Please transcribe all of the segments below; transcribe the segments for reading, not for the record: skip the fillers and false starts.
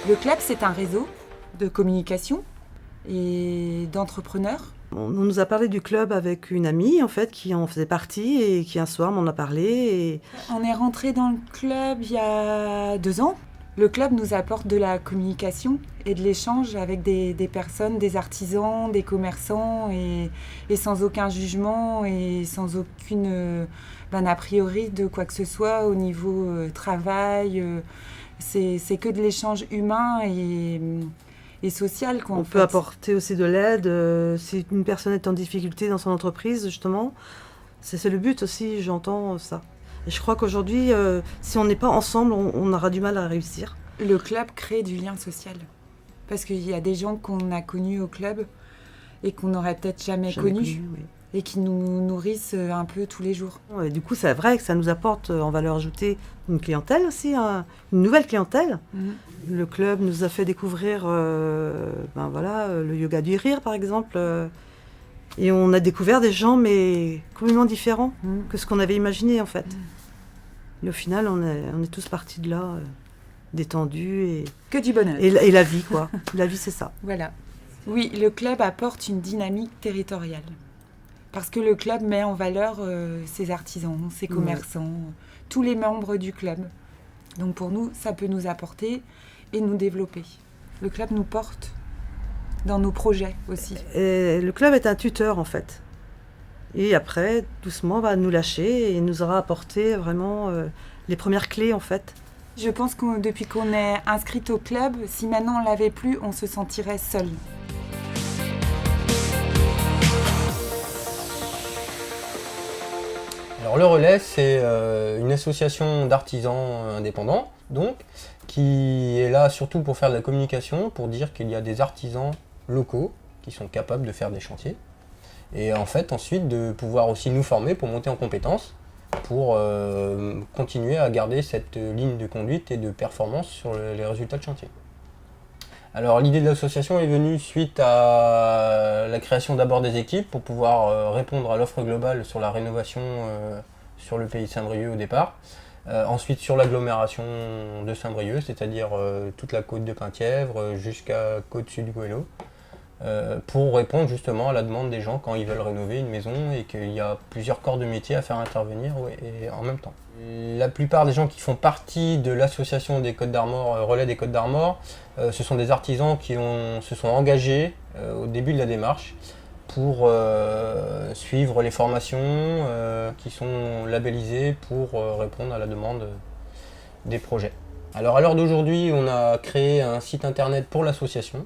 Le club, c'est un réseau de communication et d'entrepreneurs. On nous a parlé du club avec une amie en fait qui en faisait partie et qui un soir m'en a parlé. Et... On est rentré dans le club il y a 2 ans. Le club nous apporte de la communication et de l'échange avec des personnes, des artisans, des commerçants et sans aucun jugement et sans aucune a priori de quoi que ce soit au niveau travail. C'est que de l'échange humain et social. Quoi, on peut apporter aussi de l'aide si une personne est en difficulté dans son entreprise, justement. C'est le but aussi, j'entends ça. Et je crois qu'aujourd'hui, si on n'est pas ensemble, on aura du mal à réussir. Le club crée du lien social. Parce qu'il y a des gens qu'on a connus au club et qu'on n'aurait peut-être jamais connus. Oui. Et qui nous nourrissent un peu tous les jours. Et du coup, c'est vrai que ça nous apporte en valeur ajoutée une clientèle aussi, une nouvelle clientèle. Le club nous a fait découvrir le yoga du rire, par exemple. Et on a découvert des gens, mais complètement différents que ce qu'on avait imaginé, en fait. Et au final, on est tous partis de là, détendus. Et... que du bonheur. Et la vie, quoi. La vie, c'est ça. Voilà. Oui, le club apporte une dynamique territoriale. Parce que le club met en valeur ses artisans, ses commerçants, tous les membres du club. Donc pour nous, ça peut nous apporter et nous développer. Le club nous porte dans nos projets aussi. Et le club est un tuteur en fait. Et après, doucement, va nous lâcher et nous aura apporté vraiment les premières clés en fait. Je pense que depuis qu'on est inscrite au club, si maintenant on l'avait plus, on se sentirait seul. Alors le Relais, c'est une association d'artisans indépendants, donc, qui est là surtout pour faire de la communication, pour dire qu'il y a des artisans locaux qui sont capables de faire des chantiers. Et en fait, ensuite, de pouvoir aussi nous former pour monter en compétences, pour continuer à garder cette ligne de conduite et de performance sur les résultats de chantier. Alors l'idée de l'association est venue suite à la création d'abord des équipes pour pouvoir répondre à l'offre globale sur la rénovation sur le pays de Saint-Brieuc au départ. Ensuite sur l'agglomération de Saint-Brieuc, c'est-à-dire toute la côte de Penthièvre jusqu'à Côte-Sud-Goëlo, pour répondre justement à la demande des gens quand ils veulent rénover une maison et qu'il y a plusieurs corps de métier à faire intervenir et en même temps. La plupart des gens qui font partie de l'association des Côtes d'Armor, Relais des Côtes d'Armor, ce sont des artisans qui se sont engagés au début de la démarche pour suivre les formations qui sont labellisées pour répondre à la demande des projets. Alors à l'heure d'aujourd'hui, on a créé un site internet pour l'association.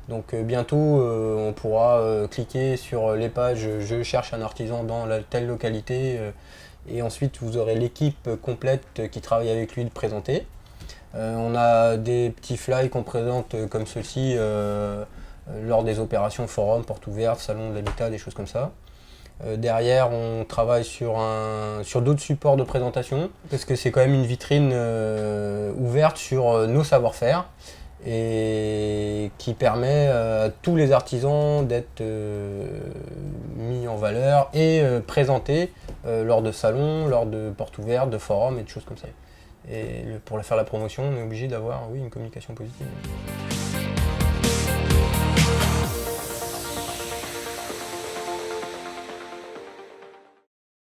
Donc bientôt, on pourra cliquer sur les pages « Je cherche un artisan dans telle localité » et ensuite vous aurez l'équipe complète qui travaille avec lui de présenter. On a des petits flyers qu'on présente comme ceci lors des opérations forum, portes ouvertes, salon de l'habitat, des choses comme ça. Derrière, on travaille sur d'autres supports de présentation parce que c'est quand même une vitrine ouverte sur nos savoir-faire et qui permet à tous les artisans d'être mis en valeur et présentés lors de salons, lors de portes ouvertes, de forums et de choses comme ça. Et pour faire la promotion, on est obligé d'avoir une communication positive.